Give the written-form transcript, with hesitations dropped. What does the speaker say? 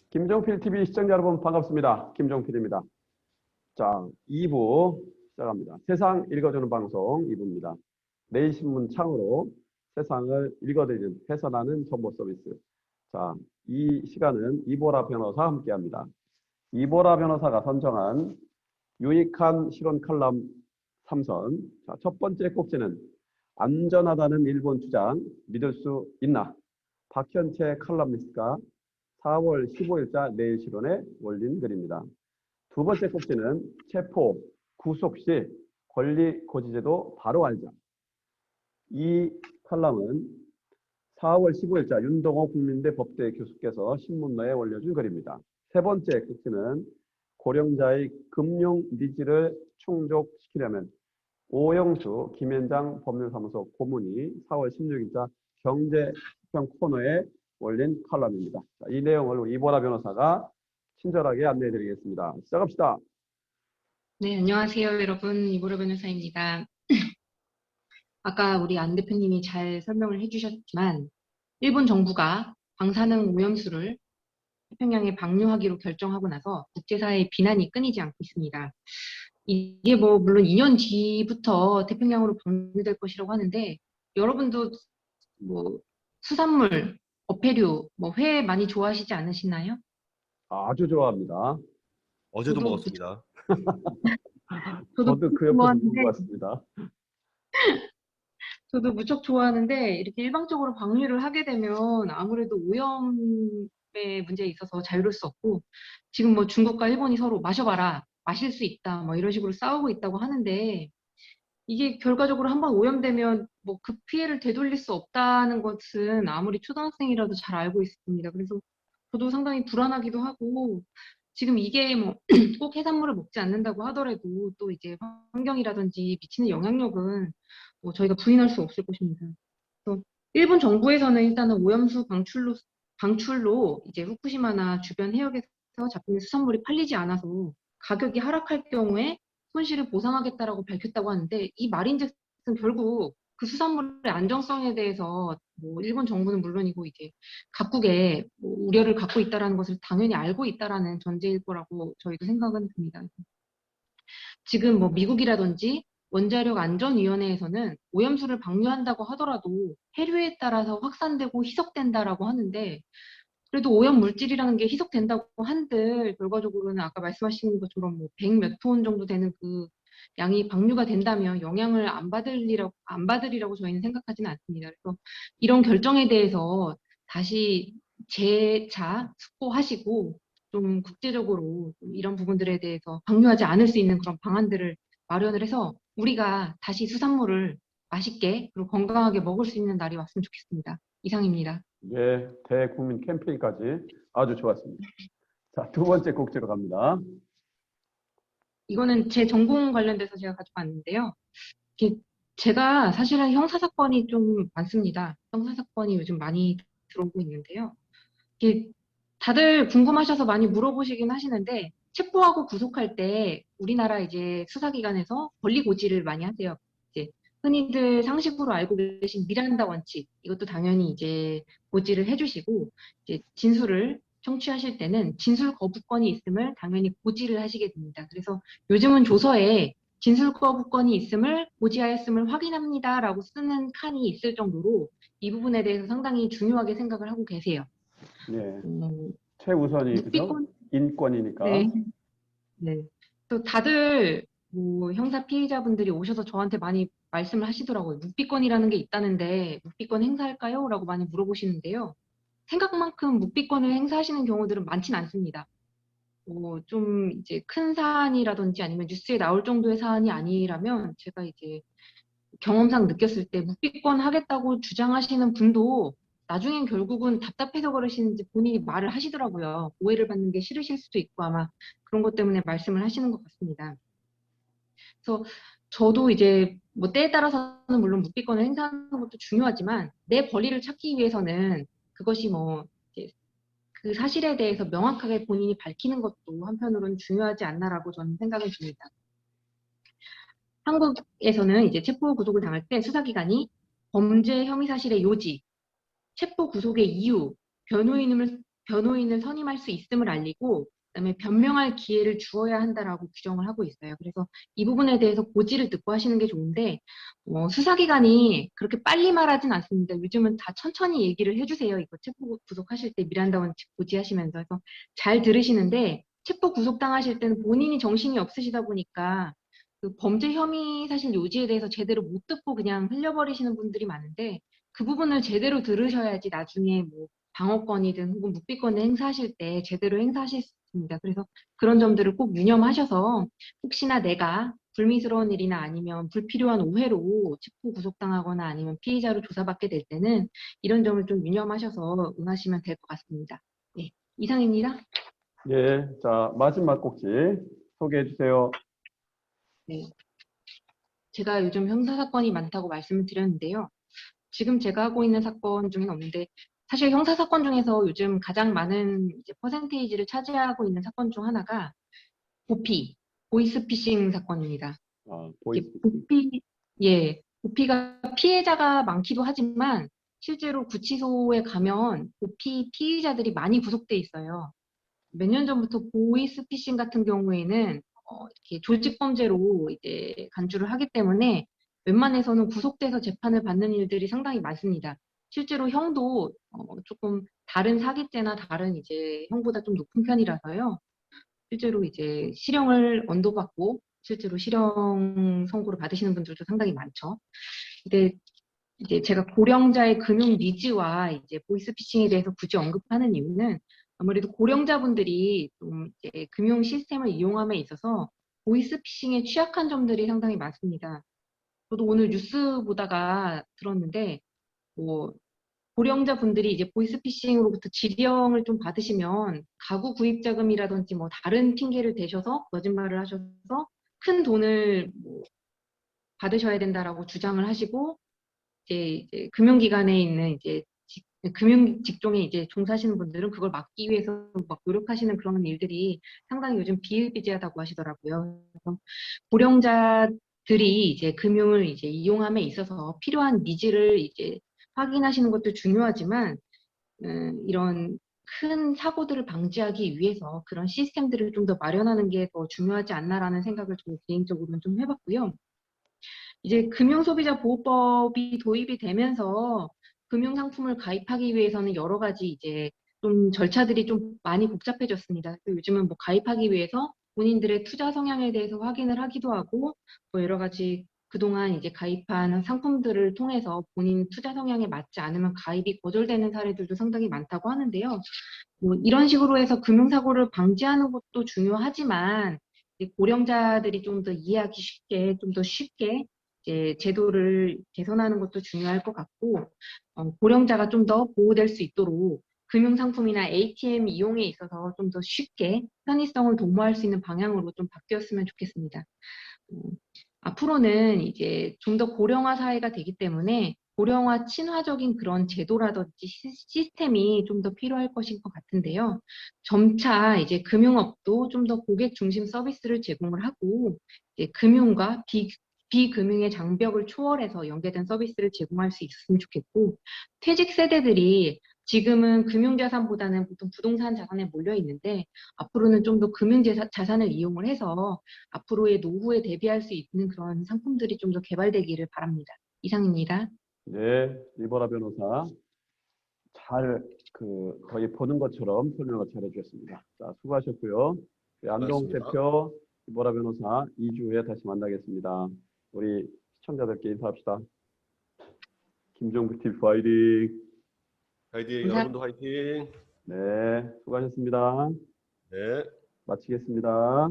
김종필 TV 시청자 여러분 반갑습니다. 김종필입니다. 자, 2부 시작합니다. 세상 읽어주는 방송 2부입니다. 내일신문 창으로 세상을 읽어드리는 해설하는 정보 서비스. 자, 이 시간은 이보라 변호사와 함께합니다. 이보라 변호사가 선정한 유익한 실온 칼럼 3선. 자, 첫 번째 꼭지는 안전하다는 일본 주장 믿을 수 있나? 박현채 칼럼니스트가 4월 15일자 내일신문에 올린 글입니다. 두 번째 꼭지는 체포, 구속 시 권리고지제도 바로 알자. 이 칼럼은 4월 15일자 윤동호 국민대 법대 교수께서 신문로에 올려준 글입니다. 세 번째 꼭지는 고령자의 금융 니즈를 충족시키려면 오영수 김현장 법률사무소 고문이 4월 16일자 경제평 코너에 올린 칼럼입니다. 자, 이 내용을 이보라 변호사가 친절하게 안내해 드리겠습니다. 시작합시다. 네, 안녕하세요, 여러분. 이보라 변호사입니다. 아까 우리 안 대표님이 잘 설명을 해주셨지만, 일본 정부가 방사능 오염수를 태평양에 방류하기로 결정하고 나서 국제사회의 비난이 끊이지 않고 있습니다. 이게 물론 2년 뒤부터 태평양으로 방류될 것이라고 하는데, 여러분도 수산물, 어패류, 회 많이 좋아하시지 않으시나요? 아주 좋아합니다. 어제도 먹었습니다. 저도 그 옆에서 먹고 왔습니다. 저도 무척 좋아하는데 이렇게 일방적으로 방류를 하게 되면 아무래도 오염의 문제에 있어서 자유로울 수 없고, 지금 중국과 일본이 서로 마셔봐라, 마실 수 있다, 이런 식으로 싸우고 있다고 하는데, 이게 결과적으로 한번 오염되면 그 피해를 되돌릴 수 없다는 것은 아무리 초등학생이라도 잘 알고 있습니다. 그래서 저도 상당히 불안하기도 하고, 지금 이게 꼭 해산물을 먹지 않는다고 하더라도 또 이제 환경이라든지 미치는 영향력은 저희가 부인할 수 없을 것입니다. 그래서 일본 정부에서는 일단은 오염수 방출로 이제 후쿠시마나 주변 해역에서 잡히는 수산물이 팔리지 않아서 가격이 하락할 경우에 손실을 보상하겠다라고 밝혔다고 하는데, 이 말인즉슨 결국 그 수산물의 안정성에 대해서 일본 정부는 물론이고 이제 각국의 우려를 갖고 있다라는 것을 당연히 알고 있다라는 전제일 거라고 저희도 생각은 듭니다. 지금 미국이라든지 원자력안전위원회에서는 오염수를 방류한다고 하더라도 해류에 따라서 확산되고 희석된다라고 하는데, 그래도 오염 물질이라는 게 희석된다고 한들 결과적으로는 아까 말씀하신 것처럼 100 몇 톤 정도 되는 그 양이 방류가 된다면 영향을 안 받으리라고 저희는 생각하지는 않습니다. 그래서 이런 결정에 대해서 다시 재차 숙고하시고 좀 국제적으로 이런 부분들에 대해서 방류하지 않을 수 있는 그런 방안들을 마련을 해서 우리가 다시 수산물을 맛있게 그리고 건강하게 먹을 수 있는 날이 왔으면 좋겠습니다. 이상입니다. 예, 대국민 캠페인까지 아주 좋았습니다. 자, 두 번째 꼭지로 갑니다. 이거는 제 전공 관련돼서 제가 가져왔는데요. 제가 사실은 형사사건이 좀 많습니다. 형사사건이 요즘 많이 들어오고 있는데요. 다들 궁금하셔서 많이 물어보시긴 하시는데, 체포하고 구속할 때 우리나라 이제 수사기관에서 권리고지를 많이 하세요. 이제 흔히들 상식으로 알고 계신 미란다 원칙, 이것도 당연히 이제 고지를 해주시고, 이제 진술을 청취하실 때는 진술 거부권이 있음을 당연히 고지를 하시게 됩니다. 그래서 요즘은 조서에 진술 거부권이 있음을 고지하였음을 확인합니다라고 쓰는 칸이 있을 정도로 이 부분에 대해서 상당히 중요하게 생각을 하고 계세요. 네. 최우선이 그죠? 인권이니까. 네. 네. 또 다들 형사 피해자분들이 오셔서 저한테 많이 말씀을 하시더라고요. 묵비권이라는 게 있다는데 묵비권 행사할까요? 라고 많이 물어보시는데요. 생각만큼 묵비권을 행사하시는 경우들은 많지는 않습니다. 좀 이제 큰 사안이라든지 아니면 뉴스에 나올 정도의 사안이 아니라면 제가 이제 경험상 느꼈을 때 묵비권 하겠다고 주장하시는 분도 나중엔 결국은 답답해서 그러시는지 본인이 말을 하시더라고요. 오해를 받는 게 싫으실 수도 있고 아마 그런 것 때문에 말씀을 하시는 것 같습니다. 그래서 저도 이제 때에 따라서는 물론 묵비권을 행사하는 것도 중요하지만 내 권리를 찾기 위해서는 그것이 이제 그 사실에 대해서 명확하게 본인이 밝히는 것도 한편으로는 중요하지 않나라고 저는 생각을 듭니다. 한국에서는 이제 체포 구속을 당할 때 수사기관이 범죄 혐의 사실의 요지, 체포 구속의 이유, 변호인을 선임할 수 있음을 알리고 그다음에 변명할 기회를 주어야 한다라고 규정을 하고 있어요. 그래서 이 부분에 대해서 고지를 듣고 하시는 게 좋은데 수사기관이 그렇게 빨리 말하진 않습니다. 요즘은 다 천천히 얘기를 해주세요. 이거 체포 구속하실 때 미란다 원칙 고지하시면서 그래서 잘 들으시는데 체포 구속당하실 때는 본인이 정신이 없으시다 보니까 그 범죄 혐의 사실 요지에 대해서 제대로 못 듣고 그냥 흘려버리시는 분들이 많은데 그 부분을 제대로 들으셔야지 나중에 뭐 방어권이든 혹은 묵비권을 행사하실 때 제대로 행사하실 수 있습니다. 그래서 그런 점들을 꼭 유념하셔서 혹시나 내가 불미스러운 일이나 아니면 불필요한 오해로 체포 구속당하거나 아니면 피의자로 조사받게 될 때는 이런 점을 좀 유념하셔서 응하시면 될 것 같습니다. 네, 이상입니다. 예, 자, 마지막 꼭지 소개해 주세요. 네, 제가 요즘 형사사건이 많다고 말씀을 드렸는데요. 지금 제가 하고 있는 사건 중에는 없는데 사실 형사사건 중에서 요즘 가장 많은 이제 퍼센테이지를 차지하고 있는 사건 중 하나가 보피, 보이스피싱 사건입니다. 아, 이게 보이스. 보피, 예, 보피가 피해자가 많기도 하지만 실제로 구치소에 가면 보피 피의자들이 많이 구속돼 있어요. 몇 년 전부터 보이스피싱 같은 경우에는 이렇게 조직범죄로 이제 간주를 하기 때문에 웬만해서는 구속돼서 재판을 받는 일들이 상당히 많습니다. 실제로 형도 조금 다른 사기죄나 다른 이제 형보다 좀 높은 편이라서요. 실제로 이제 실형을 언도받고 실제로 실형 선고를 받으시는 분들도 상당히 많죠. 근데 이제 제가 고령자의 금융 니즈와 이제 보이스피싱에 대해서 굳이 언급하는 이유는 아무래도 고령자분들이 좀 이제 금융 시스템을 이용함에 있어서 보이스피싱에 취약한 점들이 상당히 많습니다. 저도 오늘 뉴스 보다가 들었는데 뭐 고령자분들이 이제 보이스피싱으로부터 지령을 좀 받으시면 가구 구입 자금이라든지 뭐 다른 핑계를 대셔서 거짓말을 하셔서 큰 돈을 뭐 받으셔야 된다라고 주장을 하시고 이제 금융기관에 있는 이제 금융 직종에 이제 종사하시는 분들은 그걸 막기 위해서 막 노력하시는 그런 일들이 상당히 요즘 비일비재하다고 하시더라고요. 그래서 고령자들이 이제 금융을 이제 이용함에 있어서 필요한 니즈를 이제 확인하시는 것도 중요하지만 이런 큰 사고들을 방지하기 위해서 그런 시스템들을 좀 더 마련하는 게 더 중요하지 않나라는 생각을 좀 개인적으로는 좀 해봤고요. 이제 금융소비자보호법이 도입이 되면서 금융상품을 가입하기 위해서는 여러 가지 이제 좀 절차들이 좀 많이 복잡해졌습니다. 요즘은 뭐 가입하기 위해서 본인들의 투자 성향에 대해서 확인을 하기도 하고 뭐 여러 가지 그동안 이제 가입한 상품들을 통해서 본인 투자 성향에 맞지 않으면 가입이 거절되는 사례들도 상당히 많다고 하는데요. 뭐 이런 식으로 해서 금융사고를 방지하는 것도 중요하지만 이제 고령자들이 좀 더 이해하기 쉽게, 좀 더 쉽게 이제 제도를 개선하는 것도 중요할 것 같고, 고령자가 좀 더 보호될 수 있도록 금융상품이나 ATM 이용에 있어서 좀 더 쉽게 편의성을 도모할 수 있는 방향으로 좀 바뀌었으면 좋겠습니다. 음, 앞으로는 이제 좀 더 고령화 사회가 되기 때문에 고령화 친화적인 그런 제도라든지 시스템이 좀 더 필요할 것인 것 같은데요. 점차 이제 금융업도 좀 더 고객 중심 서비스를 제공을 하고 이제 금융과 비금융의 장벽을 초월해서 연계된 서비스를 제공할 수 있었으면 좋겠고 퇴직 세대들이 지금은 금융자산보다는 보통 부동산 자산에 몰려 있는데 앞으로는 좀 더 금융자산을 이용을 해서 앞으로의 노후에 대비할 수 있는 그런 상품들이 좀 더 개발되기를 바랍니다. 이상입니다. 네, 이보라 변호사 잘 거의 보는 것처럼 설명을 잘 해주셨습니다. 자, 수고하셨고요. 네, 안동 고맙습니다. 대표 이보라 변호사 2주 후에 다시 만나겠습니다. 우리 시청자들께 인사합시다. 김종국 TV 파이팅. 화이팅, 감사합니다. 여러분도 화이팅. 네, 수고하셨습니다. 네. 마치겠습니다.